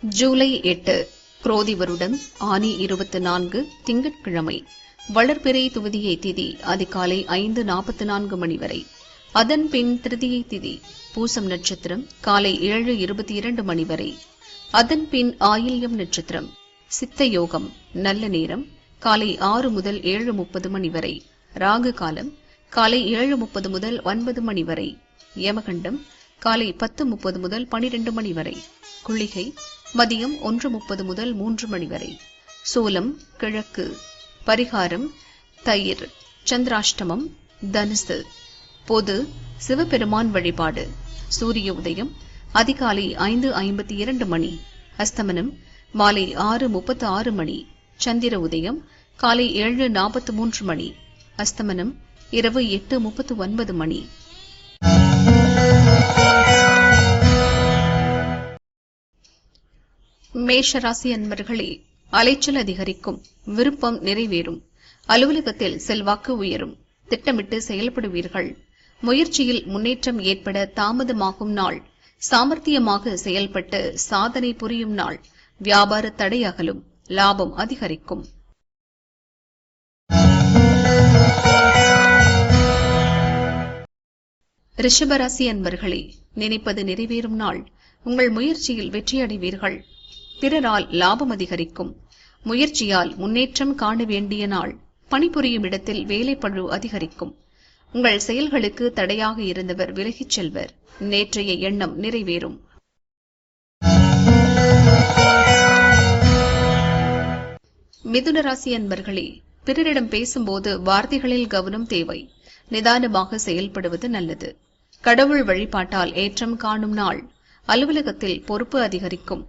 ஜூலை 8 குரோதி வருடம் ஆனி 24 திங்கட்கிழமை. வளர்பிறை துவிதியை திதி அதிகாலை 5:44 மணி வரை. அதன் பின் திருதியை திதி பூசம் நட்சத்திரம் காலை 7:22 மணி வரை. அதன் பின் ஆயில்யம் நட்சத்திரம். சித்த யோகம் நல்ல நேரம் காலை 6 முதல் 7:30 மணி வரை. ராகு காலம் காலை 7:30 முதல் 9 மணி வரை. யமகண்டம் காலை 10:30 முதல் 12 மணி வரை. குளிகை மதியம் 1:30 முதல் 3 மணி வரை. சூலம் கிழக்கு. பரிகாரம் தயிர். சந்திராஷ்டமம் தனுசு. பொது சிவபெருமான் வழிபாடு. சூரிய உதயம் அதிகாலை 5:52 மணி. அஸ்தமனம் மாலை 6:36 மணி. சந்திர உதயம் காலை 7:43 மணி. அஸ்தமனம் இரவு 8:39 மணி. மேஷராசி அன்பர்களே, அலைச்சல் அதிகரிக்கும், விருப்பம் நிறைவேறும், அலுவலகத்தில் செல்வாக்கு உயரும், திட்டமிட்டு செயல்படுவீர்கள். முயற்சியில் முன்னேற்றம் ஏற்பட தாமதமாகும் நாள். சாமர்த்தியமாக செயல்பட்டு சாதனை புரியும் நாள். வியாபார தடை அகலும், லாபம் அதிகரிக்கும். ரிஷபராசி அன்பர்களே, நினைப்பது நிறைவேறும் நாள். உங்கள் முயற்சியில் வெற்றியடைவீர்கள். பிறரால் லாபம் அதிகரிக்கும். முயற்சியால் முன்னேற்றம் காண வேண்டிய நாள். பணிபுரியும் இடத்தில் வேலைப்பழு அதிகரிக்கும். உங்கள் செயல்களுக்கு தடையாக இருந்தவர் விலகிச் செல்வர். நேற்றைய எண்ணம் நிறைவேறும். மிதுனராசி அன்பர்களே, பிறரிடம் பேசும்போது வார்த்தைகளில் கவனம் தேவை. நிதானமாக செயல்படுவது நல்லது. கடவுள் வழிபாட்டால் ஏற்றம் காணும் நாள். அலுவலகத்தில் பொறுப்பு அதிகரிக்கும்.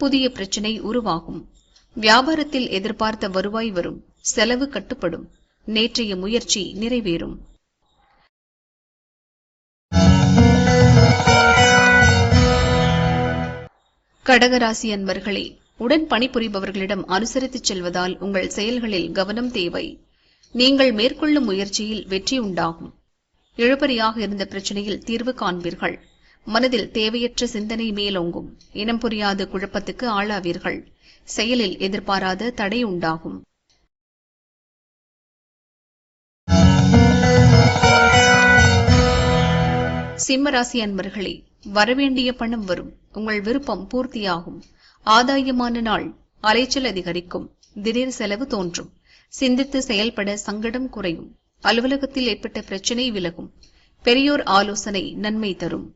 புதிய பிரச்சினை உருவாகும். வியாபாரத்தில் எதிர்பார்த்த வருவாய் வரும். செலவு கட்டுப்படும். நேற்றைய முயற்சி நிறைவேறும். கடகராசி அன்பர்களே, உடன் பணிபுரிபவர்களிடம் அனுசரித்துச் செல்வதால் உங்கள் செயல்களில் கவனம் தேவை. நீங்கள் மேற்கொள்ளும் முயற்சியில் வெற்றி உண்டாகும். இழுபறியாக இருந்த பிரச்சனையில் தீர்வு காண்பீர்கள். மனதில் தேவையற்ற சிந்தனை மேலோங்கும். இனம் புரியாத குழப்பத்துக்கு ஆளாவீர்கள். செயலில் எதிர்பாராத தடை உண்டாகும். சிம்மராசி அன்பர்களே, வரவேண்டிய பணம் வரும். உங்கள் விருப்பம் பூர்த்தியாகும். ஆதாயமான நாள். அலைச்சல் அதிகரிக்கும். திடீர் செலவு தோன்றும். சிந்தித்து செயல்பட சங்கடம் குறையும். அலுவலகத்தில் ஏற்பட்ட பிரச்சினை விலகும். பெரியோர் ஆலோசனை நன்மை தரும்.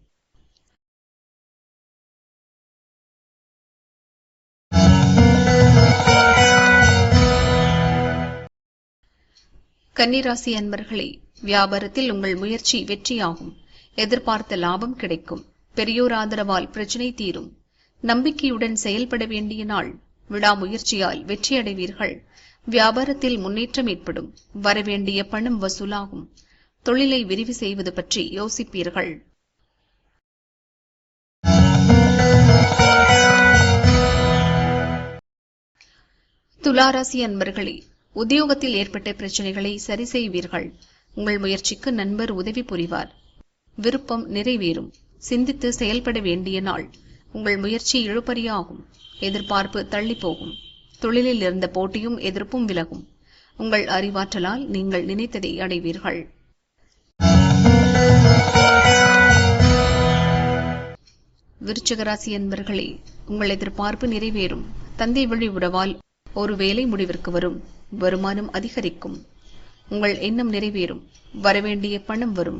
கன்னிராசி அன்பர்களே, வியாபாரத்தில் உங்கள் முயற்சி வெற்றியாகும். எதிர்பார்த்த லாபம் கிடைக்கும். பெரியோர் ஆதரவால் பிரச்சினை தீரும். நம்பிக்கையுடன் செயல்பட வேண்டிய நாள். விடாமுயற்சியால் வெற்றியடைவீர்கள். வியாபாரத்தில் முன்னேற்றம் ஏற்படும். வரவேண்டிய பணம் வசூலாகும். தொழிலை விரிவு செய்வது பற்றி யோசிப்பீர்கள். துலாராசி அன்பர்களே, உத்தியோகத்தில் ஏற்பட்ட பிரச்சனைகளை சரி செய்வீர்கள். உங்கள் முயற்சிக்கு நண்பர் உதவி புரிவார். விருப்பம் நிறைவேறும். சிந்தித்து செயல்பட வேண்டிய நாள். உங்கள் முயற்சி இழுபறியாகும். எதிர்பார்ப்பு தள்ளி போகும். தொழிலில் இருந்த போட்டியும் எதிர்ப்பும் விலகும். உங்கள் அறிவாற்றலால் நீங்கள் நினைத்ததை அடைவீர்கள். விருச்சிகராசி அன்பர்களே, உங்கள் எதிர்பார்ப்பு நிறைவேறும். தந்தை வழி உறவால் ஒரு வேலை முடிவிற்கு வரும். வருமானம் அதிகரிக்கும். உங்கள் எண்ணம் நிறைவேறும். வரவேண்டிய பணம் வரும்.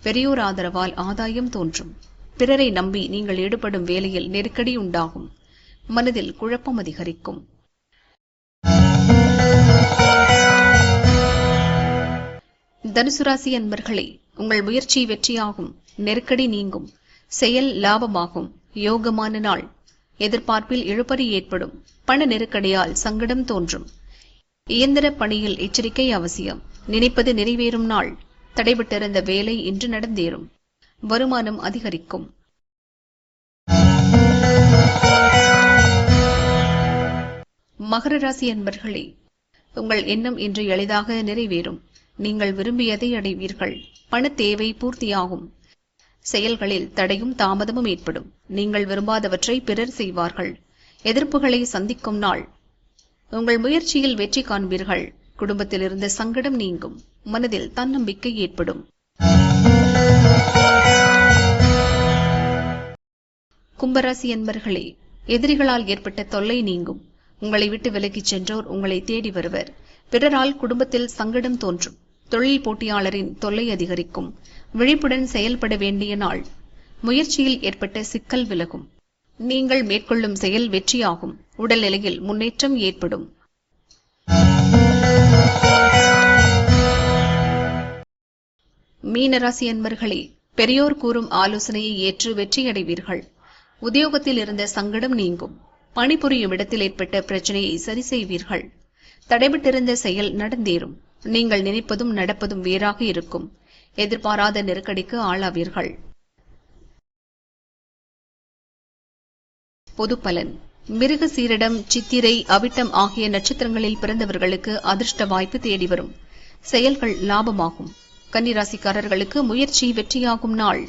பெரியோர் ஆதரவால் ஆதாயம் தோன்றும். பிறரை நம்பி நீங்கள் ஈடுபடும் வேலையில் நெருக்கடி உண்டாகும். மனதில் குழப்பம் அதிகரிக்கும். தனுசு ராசி அன்பர்களே, உங்கள் முயற்சி வெற்றியாகும். நெருக்கடி நீங்கும். செயல் லாபமாகும். யோகமான நாள். எதிர்பார்ப்பில் இழுபறி ஏற்படும். பண நெருக்கடியால் சங்கடம் தோன்றும். இயந்திர பணியில் எச்சரிக்கை அவசியம். நினைப்பது நிறைவேறும் நாள். தடைபட்டிருந்த வேலை இன்று நடந்தேறும். வருமானம் அதிகரிக்கும். மகர ராசி அன்பர்களே, உங்கள் எண்ணம் இன்று எளிதாக நிறைவேறும். நீங்கள் விரும்பியதை அடைவீர்கள். பண தேவை பூர்த்தியாகும். செயல்களில் தடையும் தாமதமும் ஏற்படும். நீங்கள் விரும்பாதவற்றை பிறர் செய்வார்கள். எதிர்ப்புகளை சந்திக்கும் நாள். உங்கள் முயற்சியில் வெற்றி காண்பீர்கள். குடும்பத்தில் இருந்த சங்கடம் நீங்கும். மனதில் தன்னம்பிக்கை ஏற்படும். கும்பராசி அன்பர்களே, எதிரிகளால் ஏற்பட்ட தொல்லை நீங்கும். உங்களை விட்டு விலகிச் சென்றோர் உங்களை தேடி வருவர். பிறரால் குடும்பத்தில் சங்கடம் தோன்றும். தொழில் போட்டியாளரின் தொல்லை அதிகரிக்கும். விழிப்புடன் செயல்பட வேண்டிய நாள். முயற்சியில் ஏற்பட்ட சிக்கல் விலகும். நீங்கள் மேற்கொள்ளும் செயல் வெற்றியாகும். உடல்நிலையில் முன்னேற்றம் ஏற்படும். மீனராசி அன்பர்களே, பெரியோர் கூறும் ஆலோசனையை ஏற்று வெற்றியடைவீர்கள். உத்தியோகத்தில் இருந்த சங்கடம் நீங்கும். பணிபுரியும் இடத்தில் ஏற்பட்ட பிரச்சனையை சரி செய்வீர்கள். தடைபட்டிருந்த செயல் நடந்தேறும். நீங்கள் நினைப்பதும் நடப்பதும் வேறாக இருக்கும். எதிர்பாராத நெருக்கடிக்கு ஆளாவீர்கள். பொது பலன். மிருக சீரிடம், சித்திரை, அவிட்டம் ஆகிய நட்சத்திரங்களில் பிறந்தவர்களுக்கு அதிர்ஷ்ட வாய்ப்பு தேடி வரும். செயல்கள் லாபமாகும். கன்னிராசிக்காரர்களுக்கு முயற்சி வெற்றியாகும் நாள்.